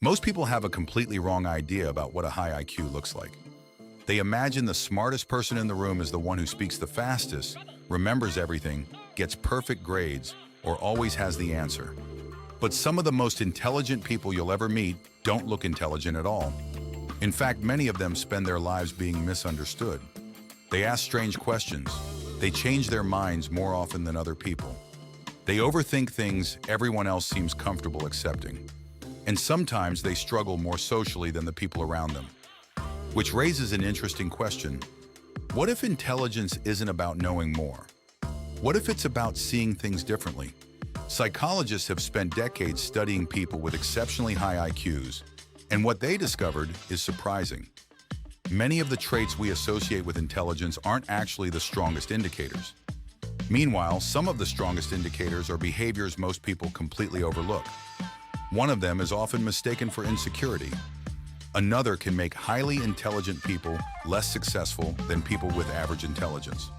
Most people have a completely wrong idea about what a high IQ looks like. They imagine the smartest person in the room is the one who speaks the fastest, remembers everything, gets perfect grades, or always has the answer. But some of the most intelligent people you'll ever meet don't look intelligent at all. In fact, many of them spend their lives being misunderstood. They ask strange questions. They change their minds more often than other people. They overthink things everyone else seems comfortable accepting. And sometimes they struggle more socially than the people around them. Which raises an interesting question. What if intelligence isn't about knowing more? What if it's about seeing things differently? Psychologists have spent decades studying people with exceptionally high IQs, and what they discovered is surprising. Many of the traits we associate with intelligence aren't actually the strongest indicators. Meanwhile, some of the strongest indicators are behaviors most people completely overlook. One of them is often mistaken for insecurity. Another can make highly intelligent people less successful than people with average intelligence.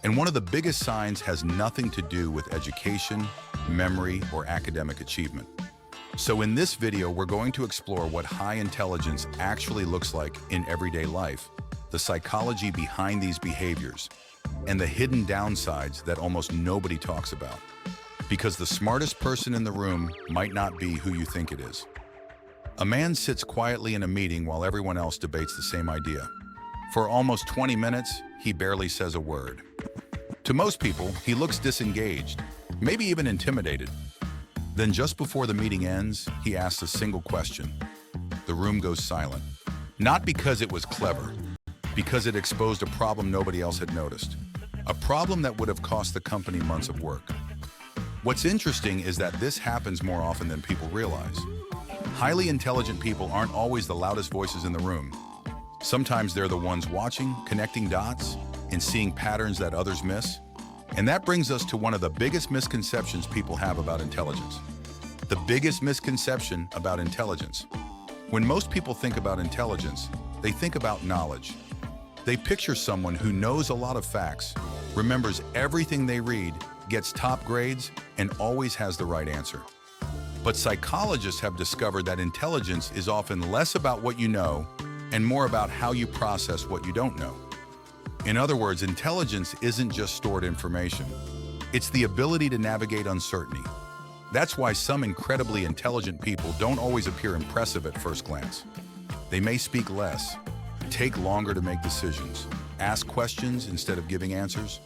And one of the biggest signs has nothing to do with education, memory, or academic achievement. So in this video, we're going to explore what high intelligence actually looks like in everyday life, the psychology behind these behaviors, and the hidden downsides that almost nobody talks about. Because the smartest person in the room might not be who you think it is. A man sits quietly in a meeting while everyone else debates the same idea. For almost 20 minutes, he barely says a word. To most people, he looks disengaged, maybe even intimidated. Then just before the meeting ends, he asks a single question. The room goes silent. Not because it was clever, because it exposed a problem nobody else had noticed. A problem that would have cost the company months of work. What's interesting is that this happens more often than people realize. Highly intelligent people aren't always the loudest voices in the room. Sometimes they're the ones watching, connecting dots, and seeing patterns that others miss. And that brings us to one of the biggest misconceptions people have about intelligence. The biggest misconception about intelligence. When most people think about intelligence, they think about knowledge. They picture someone who knows a lot of facts, remembers everything they read, gets top grades, and always has the right answer. But psychologists have discovered that intelligence is often less about what you know and more about how you process what you don't know. In other words, intelligence isn't just stored information. It's the ability to navigate uncertainty. That's why some incredibly intelligent people don't always appear impressive at first glance. They may speak less, take longer to make decisions, ask questions instead of giving answers,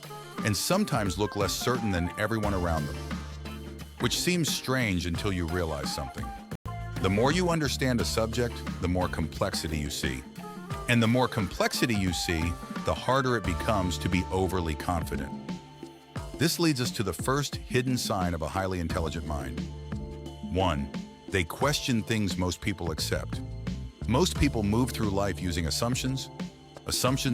and sometimes look less certain than everyone around them. Which seems strange until you realize something. The more you understand a subject, the more complexity you see. And the more complexity you see, the harder it becomes to be overly confident. This leads us to the first hidden sign of a highly intelligent mind. 1. They question things most people accept. Most people move through life using assumptions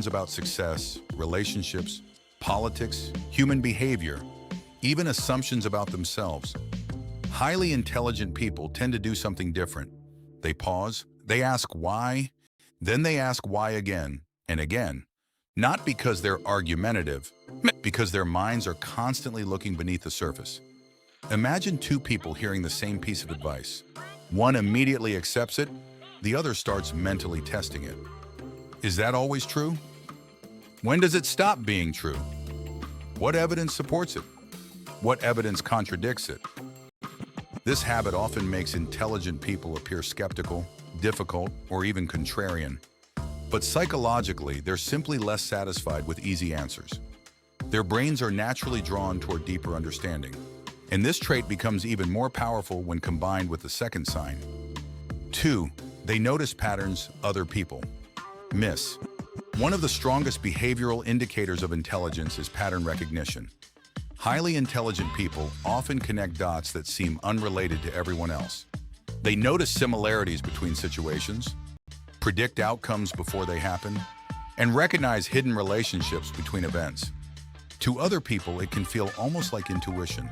about success, relationships, politics, human behavior, even assumptions about themselves. Highly intelligent people tend to do something different. They pause, they ask why, then they ask why again and again. Not because they're argumentative, because their minds are constantly looking beneath the surface. Imagine two people hearing the same piece of advice. One immediately accepts it, the other starts mentally testing it. Is that always true? When does it stop being true? What evidence supports it? What evidence contradicts it? This habit often makes intelligent people appear skeptical, difficult, or even contrarian. But psychologically, they're simply less satisfied with easy answers. Their brains are naturally drawn toward deeper understanding. And this trait becomes even more powerful when combined with the second sign. 2. They notice patterns other people miss. One of the strongest behavioral indicators of intelligence is pattern recognition. Highly intelligent people often connect dots that seem unrelated to everyone else. They notice similarities between situations, predict outcomes before they happen, and recognize hidden relationships between events. To other people, it can feel almost like intuition,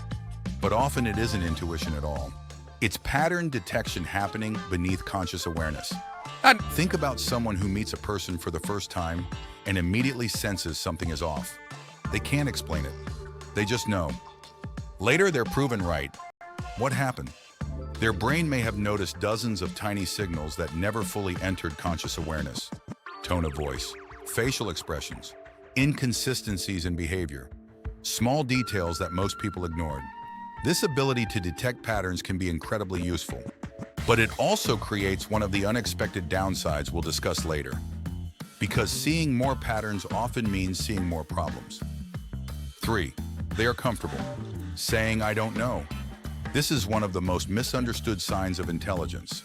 but often it isn't intuition at all. It's pattern detection happening beneath conscious awareness. Think about someone who meets a person for the first time and immediately senses something is off. They can't explain it. They just know. Later, they're proven right. What happened? Their brain may have noticed dozens of tiny signals that never fully entered conscious awareness. Tone of voice, facial expressions, inconsistencies in behavior, small details that most people ignored. This ability to detect patterns can be incredibly useful, but it also creates one of the unexpected downsides we'll discuss later. Because seeing more patterns often means seeing more problems. 3. They are comfortable saying, "I don't know." This is one of the most misunderstood signs of intelligence.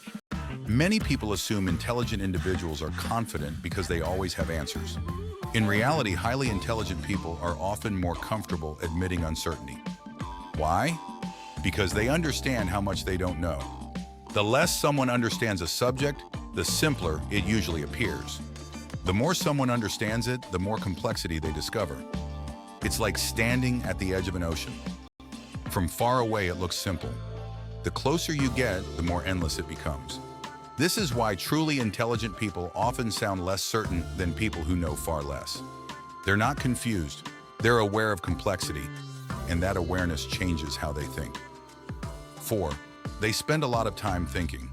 Many people assume intelligent individuals are confident because they always have answers. In reality, highly intelligent people are often more comfortable admitting uncertainty. Why? Because they understand how much they don't know. The less someone understands a subject, the simpler it usually appears. The more someone understands it, the more complexity they discover. It's like standing at the edge of an ocean. From far away, it looks simple. The closer you get, the more endless it becomes. This is why truly intelligent people often sound less certain than people who know far less. They're not confused. They're aware of complexity, and that awareness changes how they think. 4. They spend a lot of time thinking.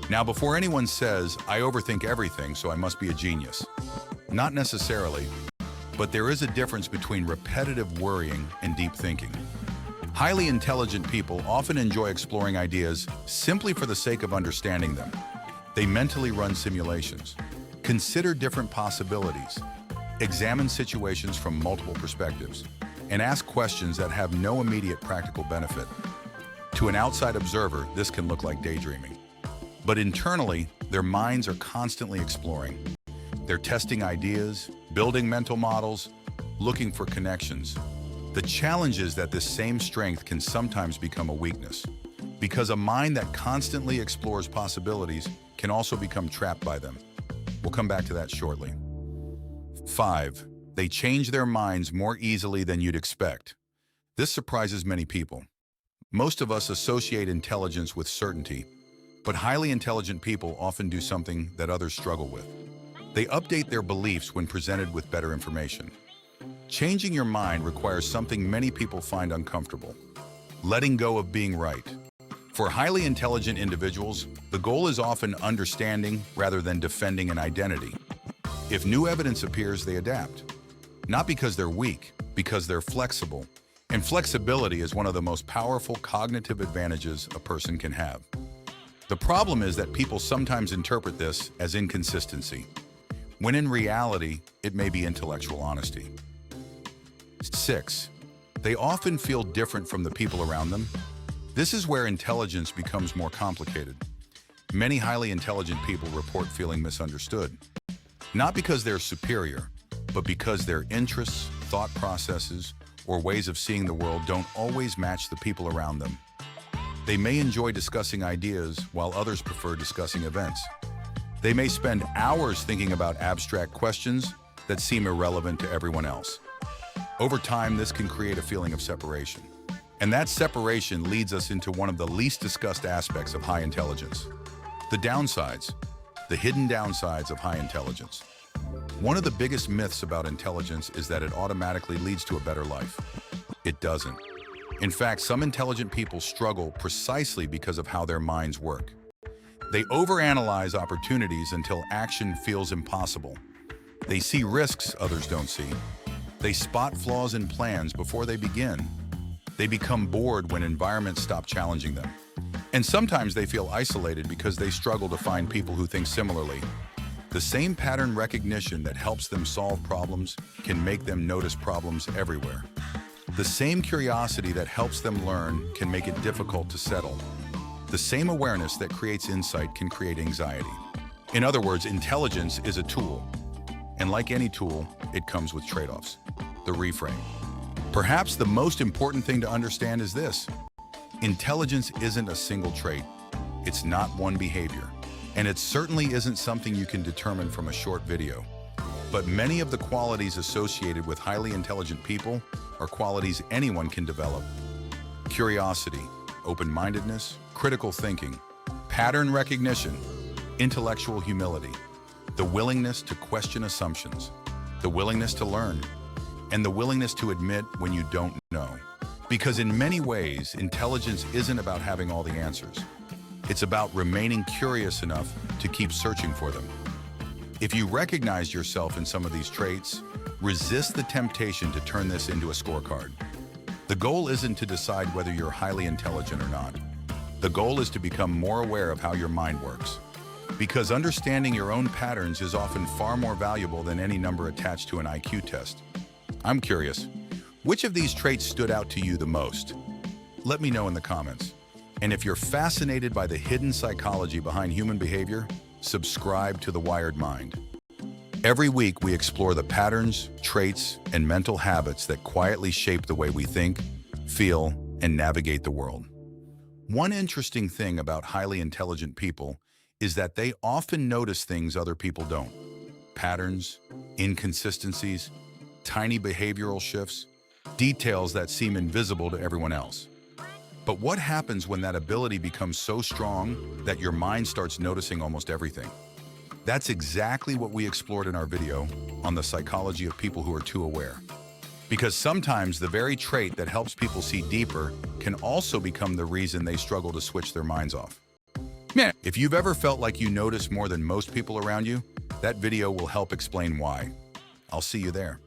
Now, before anyone says, "I overthink everything, so I must be a genius," not necessarily, but there is a difference between repetitive worrying and deep thinking. Highly intelligent people often enjoy exploring ideas simply for the sake of understanding them. They mentally run simulations, consider different possibilities, examine situations from multiple perspectives, and ask questions that have no immediate practical benefit. To an outside observer, this can look like daydreaming. But internally, their minds are constantly exploring. They're testing ideas, building mental models, looking for connections. The challenge is that this same strength can sometimes become a weakness, because a mind that constantly explores possibilities can also become trapped by them. We'll come back to that shortly. 5. They change their minds more easily than you'd expect. This surprises many people. Most of us associate intelligence with certainty, but highly intelligent people often do something that others struggle with. They update their beliefs when presented with better information. Changing your mind requires something many people find uncomfortable: letting go of being right. For highly intelligent individuals, the goal is often understanding rather than defending an identity. If new evidence appears, they adapt. Not because they're weak, because they're flexible. And flexibility is one of the most powerful cognitive advantages a person can have. The problem is that people sometimes interpret this as inconsistency, when in reality, it may be intellectual honesty. 6. They often feel different from the people around them. This is where intelligence becomes more complicated. Many highly intelligent people report feeling misunderstood, not because they're superior, but because their interests, thought processes, or ways of seeing the world don't always match the people around them. They may enjoy discussing ideas while others prefer discussing events. They may spend hours thinking about abstract questions that seem irrelevant to everyone else. Over time, this can create a feeling of separation. And that separation leads us into one of the least discussed aspects of high intelligence: the downsides, the hidden downsides of high intelligence. One of the biggest myths about intelligence is that it automatically leads to a better life. It doesn't. In fact, some intelligent people struggle precisely because of how their minds work. They overanalyze opportunities until action feels impossible. They see risks others don't see. They spot flaws in plans before they begin. They become bored when environments stop challenging them. And sometimes they feel isolated because they struggle to find people who think similarly. The same pattern recognition that helps them solve problems can make them notice problems everywhere. The same curiosity that helps them learn can make it difficult to settle. The same awareness that creates insight can create anxiety. In other words, intelligence is a tool. And like any tool, it comes with trade-offs. The reframe. Perhaps the most important thing to understand is this: intelligence isn't a single trait. It's not one behavior. And it certainly isn't something you can determine from a short video. But many of the qualities associated with highly intelligent people are qualities anyone can develop. Curiosity, open-mindedness, critical thinking, pattern recognition, intellectual humility, the willingness to question assumptions, the willingness to learn, and the willingness to admit when you don't know. Because in many ways, intelligence isn't about having all the answers. It's about remaining curious enough to keep searching for them. If you recognize yourself in some of these traits, resist the temptation to turn this into a scorecard. The goal isn't to decide whether you're highly intelligent or not. The goal is to become more aware of how your mind works. Because understanding your own patterns is often far more valuable than any number attached to an IQ test. I'm curious, which of these traits stood out to you the most? Let me know in the comments. And if you're fascinated by the hidden psychology behind human behavior, subscribe to The Wired Mind. Every week, we explore the patterns, traits, and mental habits that quietly shape the way we think, feel, and navigate the world. One interesting thing about highly intelligent people is that they often notice things other people don't. Patterns, inconsistencies, tiny behavioral shifts, details that seem invisible to everyone else. But what happens when that ability becomes so strong that your mind starts noticing almost everything? That's exactly what we explored in our video on the psychology of people who are too aware. Because sometimes the very trait that helps people see deeper can also become the reason they struggle to switch their minds off. Man, if you've ever felt like you notice more than most people around you, that video will help explain why. I'll see you there.